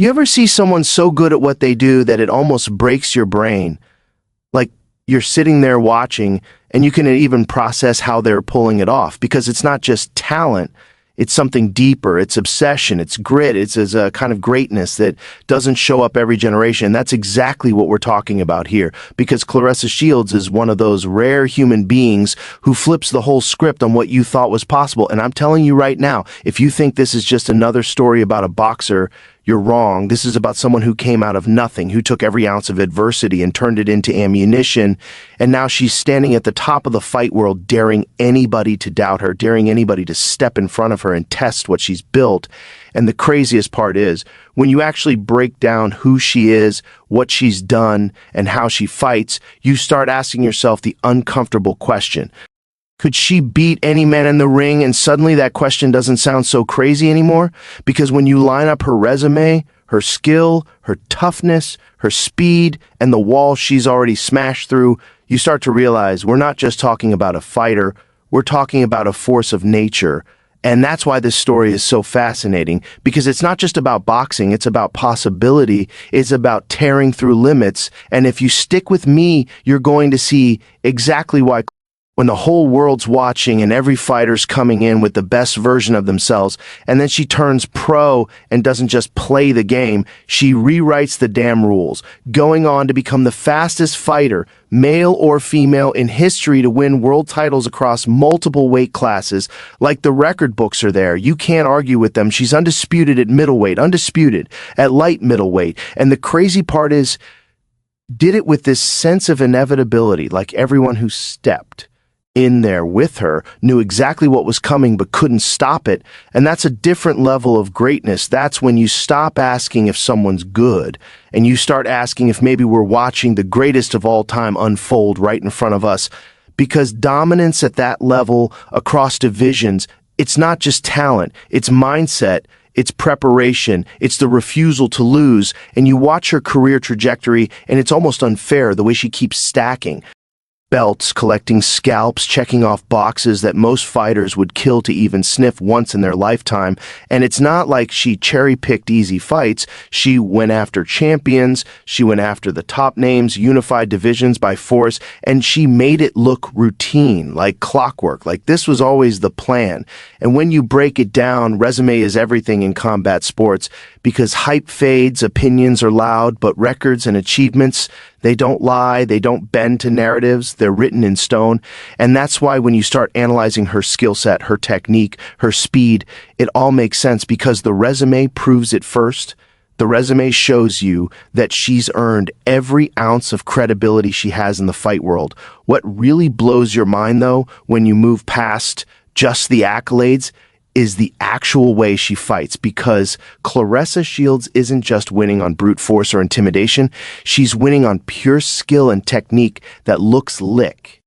You ever see someone so good at what they do that it almost breaks your brain? Like you're sitting there watching and you can even process how they're pulling it off because it's not just talent. It's something deeper. It's obsession. It's grit. It's a kind of greatness that doesn't show up every generation. And that's exactly what we're talking about here because Claressa Shields is one of those rare human beings who flips the whole script on what you thought was possible. And I'm telling you right now, if you think this is just another story about a boxer, you're wrong. This is about someone who came out of nothing, who took every ounce of adversity and turned it into ammunition. And now she's standing at the top of the fight world, daring anybody to doubt her, daring anybody to step in front of her and test what she's built. And the craziest part is when you actually break down who she is, what she's done, and how she fights, you start asking yourself the uncomfortable question. Could she beat any man in the ring? And suddenly that question doesn't sound so crazy anymore because when you line up her resume, her skill, her toughness, her speed, and the wall she's already smashed through, you start to realize we're not just talking about a fighter, we're talking about a force of nature. And that's why this story is so fascinating because it's not just about boxing, it's about possibility, it's about tearing through limits. And if you stick with me, you're going to see exactly why. When the whole world's watching and every fighter's coming in with the best version of themselves, and then she turns pro and doesn't just play the game, she rewrites the damn rules, going on to become the fastest fighter, male or female, in history to win world titles across multiple weight classes. Like the record books are there. You can't argue with them. She's undisputed at middleweight, undisputed at light middleweight. And the crazy part is, did it with this sense of inevitability, like everyone who stepped in there with her knew exactly what was coming but couldn't stop it. And that's a different level of greatness. That's when you stop asking if someone's good and you start asking if maybe we're watching the greatest of all time unfold right in front of us. Because dominance at that level across divisions, it's not just talent, it's mindset, it's preparation, it's the refusal to lose. And you watch her career trajectory and it's almost unfair the way she keeps stacking belts, collecting scalps, checking off boxes that most fighters would kill to even sniff once in their lifetime. And it's not like she cherry-picked easy fights. She went after champions, she went after the top names, unified divisions by force, and she made it look routine, like clockwork, like this was always the plan. And when you break it down, resume is everything in combat sports because hype fades, opinions are loud, but records and achievements, they don't lie, they don't bend to narratives, they're written in stone. And that's why when you start analyzing her skill set, her technique, her speed, it all makes sense because the resume proves it first. The resume shows you that she's earned every ounce of credibility she has in the fight world. What really blows your mind, though, when you move past just the accolades, is the actual way she fights, because Claressa Shields isn't just winning on brute force or intimidation, she's winning on pure skill and technique that looks lick.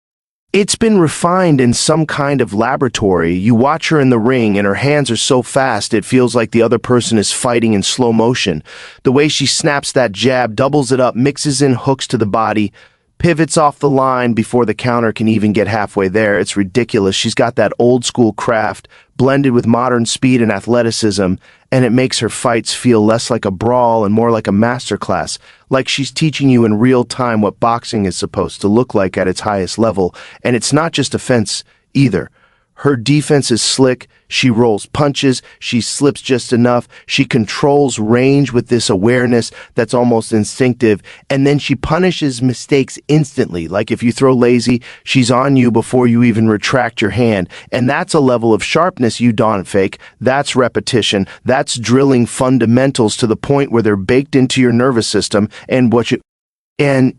It's been refined in some kind of laboratory. You watch her in the ring and her hands are so fast it feels like the other person is fighting in slow motion. The way she snaps that jab, doubles it up, mixes in hooks to the body, pivots off the line before the counter can even get halfway there. It's ridiculous. She's got that old school craft blended with modern speed and athleticism, and it makes her fights feel less like a brawl and more like a masterclass, like she's teaching you in real time what boxing is supposed to look like at its highest level. And it's not just offense either. Her defense is slick, she rolls punches, she slips just enough, she controls range with this awareness that's almost instinctive, and then she punishes mistakes instantly. Like if you throw lazy, she's on you before you even retract your hand. And that's a level of sharpness you don't fake. That's repetition. That's drilling fundamentals to the point where they're baked into your nervous system. And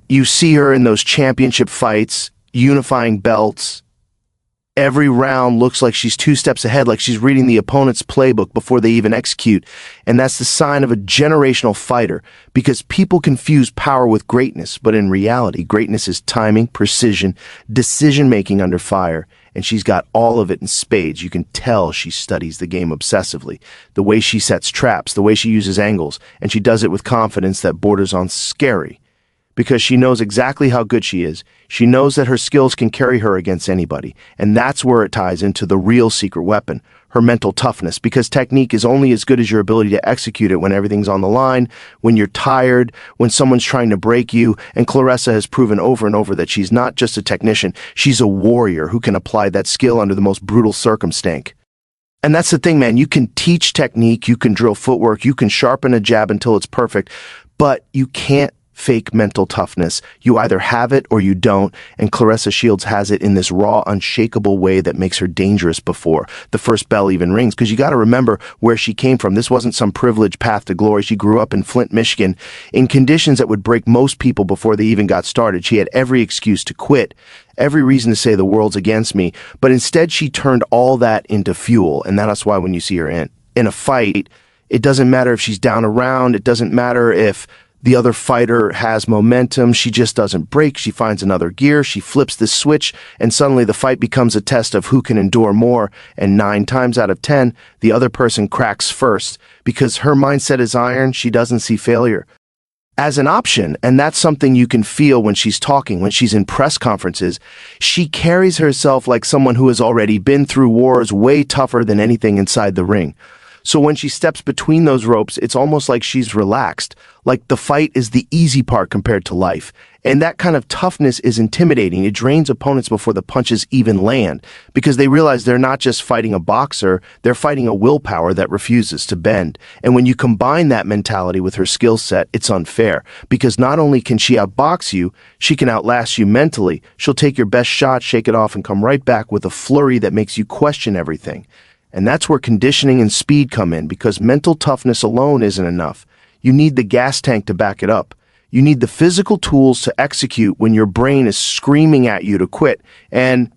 you see her in those championship fights, unifying belts. Every round looks like she's 2 steps ahead, like she's reading the opponent's playbook before they even execute. And that's the sign of a generational fighter, because people confuse power with greatness, but in reality, greatness is timing, precision, decision-making under fire. And she's got all of it in spades. You can tell she studies the game obsessively. The way she sets traps, the way she uses angles, and she does it with confidence that borders on scary. because she knows exactly how good she is. She knows that her skills can carry her against anybody. And that's where it ties into the real secret weapon, her mental toughness, because technique is only as good as your ability to execute it when everything's on the line, when you're tired, when someone's trying to break you. And Claressa has proven over and over that she's not just a technician, she's a warrior who can apply that skill under the most brutal circumstance. And that's the thing, man. You can teach technique, you can drill footwork, you can sharpen a jab until it's perfect, but you can't fake mental toughness. You either have it or you don't, and Claressa Shields has it in this raw, unshakable way that makes her dangerous before the first bell even rings, because you got to remember where she came from. This wasn't some privileged path to glory. She grew up in Flint, Michigan, in conditions that would break most people before they even got started. She had every excuse to quit, every reason to say the world's against me, but instead she turned all that into fuel, and that's why when you see her in a fight, it doesn't matter if she's down a round, it doesn't matter if the other fighter has momentum. She just doesn't break. She finds another gear. She flips the switch, and suddenly the fight becomes a test of who can endure more. And 9 times out of 10, the other person cracks first. Because her mindset is iron, she doesn't see failure as an option. And that's something you can feel when she's talking, when she's in press conferences. She carries herself like someone who has already been through wars way tougher than anything inside the ring. So when she steps between those ropes, it's almost like she's relaxed, like the fight is the easy part compared to life. And that kind of toughness is intimidating. It drains opponents before the punches even land, because they realize they're not just fighting a boxer, they're fighting a willpower that refuses to bend. And when you combine that mentality with her skill set, it's unfair, because not only can she outbox you, she can outlast you mentally. She'll take your best shot, shake it off, and come right back with a flurry that makes you question everything. And that's where conditioning and speed come in, because mental toughness alone isn't enough. You need the gas tank to back it up. You need the physical tools to execute when your brain is screaming at you to quit. And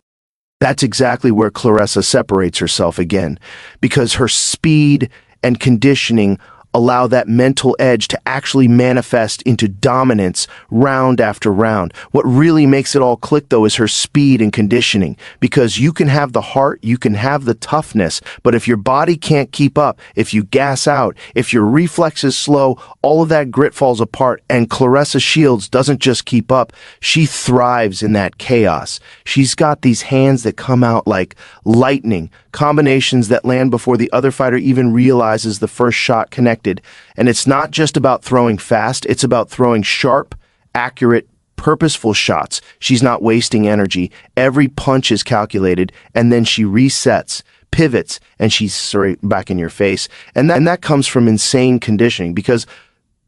that's exactly where Claressa separates herself again, because her speed and conditioning allow that mental edge to actually manifest into dominance round after round. What really makes it all click, though, is her speed and conditioning, because you can have the heart, you can have the toughness, but if your body can't keep up, if you gas out, if your reflexes slow, all of that grit falls apart. And Claressa Shields doesn't just keep up, she thrives in that chaos. She's got these hands that come out like lightning, combinations that land before the other fighter even realizes the first shot connected. And it's not just about throwing fast, it's about throwing sharp, accurate, purposeful shots. She's not wasting energy. Every punch is calculated, and then she resets, pivots, and she's straight back in your face. And that comes from insane conditioning, because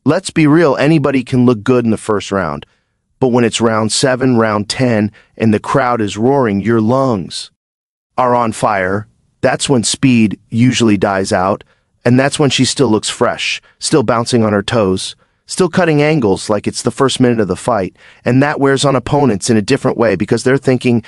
let's be real, anybody can look good in the first round. But when it's round 7, round 10, and the crowd is roaring, your lungs are on fire. That's when speed usually dies out, and that's when she still looks fresh, still bouncing on her toes, still cutting angles like it's the first minute of the fight. And that wears on opponents in a different way, because they're thinking,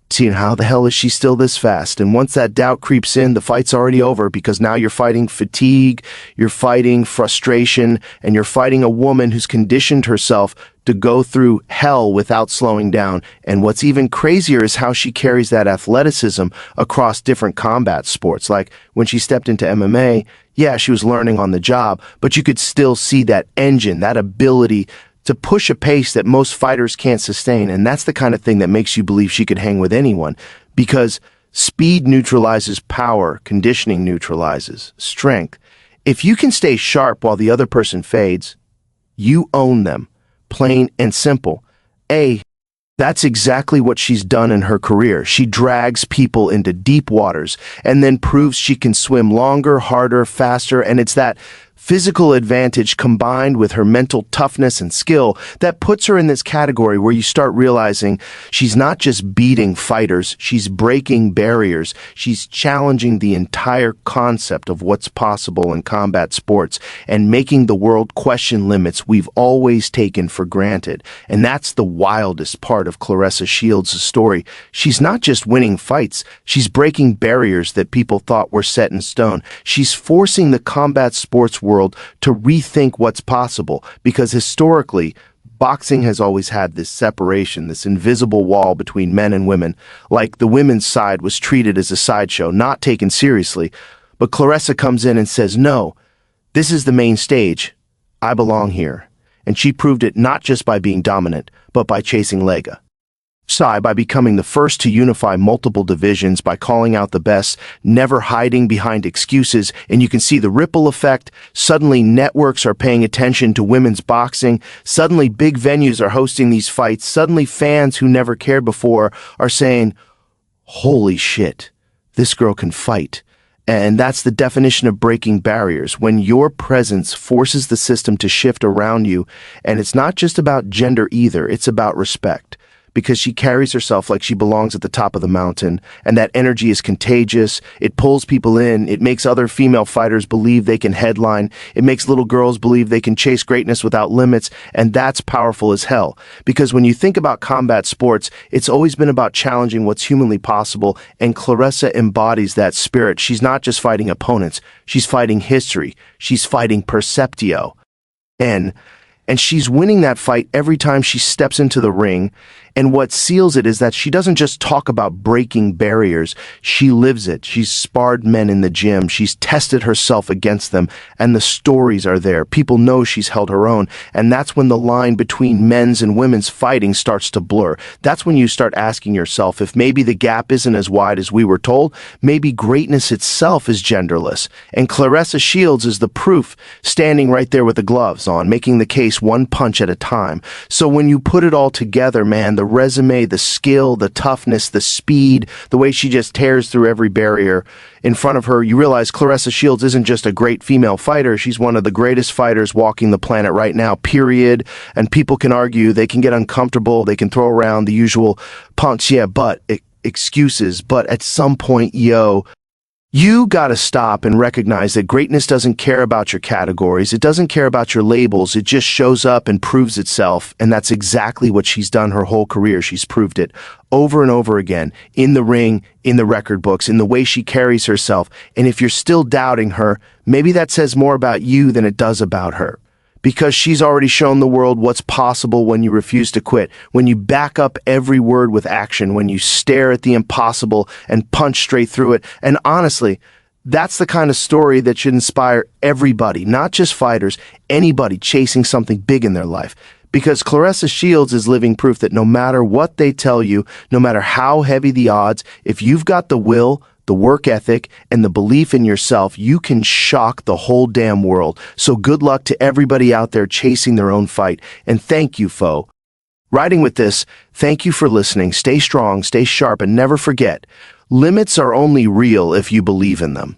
seeing how the hell is she still this fast? And once that doubt creeps in, the fight's already over, because now you're fighting fatigue, you're fighting frustration, and you're fighting a woman who's conditioned herself to go through hell without slowing down. And what's even crazier is how she carries that athleticism across different combat sports. Like when she stepped into MMA, yeah, she was learning on the job, but you could still see that engine, that ability to push a pace that most fighters can't sustain. And that's the kind of thing that makes you believe she could hang with anyone, because speed neutralizes power, conditioning neutralizes strength. If you can stay sharp while the other person fades, you own them. Plain and simple. That's exactly what she's done in her career. She drags people into deep waters and then proves she can swim longer, harder, faster, and it's that physical advantage combined with her mental toughness and skill that puts her in this category where you start realizing she's not just beating fighters, she's breaking barriers. She's challenging the entire concept of what's possible in combat sports and making the world question limits we've always taken for granted. And that's the wildest part of Claressa Shields' story. She's not just winning fights, she's breaking barriers that people thought were set in stone. She's forcing the combat sports world to rethink what's possible, because historically, boxing has always had this separation, this invisible wall between men and women. Like the women's side was treated as a sideshow, not taken seriously. But Claressa comes in and says, no, this is the main stage. I belong here. And she proved it not just by being dominant, but by chasing Lega. By becoming the first to unify multiple divisions, by calling out the best, never hiding behind excuses, and you can see the ripple effect. Suddenly networks are paying attention to women's boxing. Suddenly big venues are hosting these fights. Suddenly fans who never cared before are saying, holy shit, this girl can fight. And that's the definition of breaking barriers, when your presence forces the system to shift around you. And it's not just about gender either, it's about respect. Because she carries herself like she belongs at the top of the mountain, and that energy is contagious. It pulls people in. It makes other female fighters believe they can headline. It makes little girls believe they can chase greatness without limits, and that's powerful as hell. Because when you think about combat sports, it's always been about challenging what's humanly possible, and Claressa embodies that spirit. She's not just fighting opponents. She's fighting history. She's fighting perceptio. And she's winning that fight every time she steps into the ring. And what seals it is that she doesn't just talk about breaking barriers. She lives it. She's sparred men in the gym. She's tested herself against them. And the stories are there. People know she's held her own. And that's when the line between men's and women's fighting starts to blur. That's when you start asking yourself if maybe the gap isn't as wide as we were told. Maybe greatness itself is genderless. And Claressa Shields is the proof, standing right there with the gloves on, making the case one punch at a time. So when you put it all together, man, the resume, the skill, the toughness, the speed, the way she just tears through every barrier in front of her, you realize Claressa Shields isn't just a great female fighter. She's one of the greatest fighters walking the planet right now, period. And people can argue, they can get uncomfortable, they can throw around the usual punks, excuses, but at some point, you gotta stop and recognize that greatness doesn't care about your categories. It doesn't care about your labels. It just shows up and proves itself. And that's exactly what she's done her whole career. She's proved it over and over again, in the ring, in the record books, in the way she carries herself. And if you're still doubting her, maybe that says more about you than it does about her. Because she's already shown the world what's possible when you refuse to quit, when you back up every word with action, when you stare at the impossible and punch straight through it. And honestly, that's the kind of story that should inspire everybody, not just fighters, anybody chasing something big in their life. Because Claressa Shields is living proof that no matter what they tell you, no matter how heavy the odds, if you've got the will, the work ethic, and the belief in yourself, you can shock the whole damn world. So good luck to everybody out there chasing their own fight. And thank you, foe. Riding with this, thank you for listening. Stay strong, stay sharp, and never forget, limits are only real if you believe in them.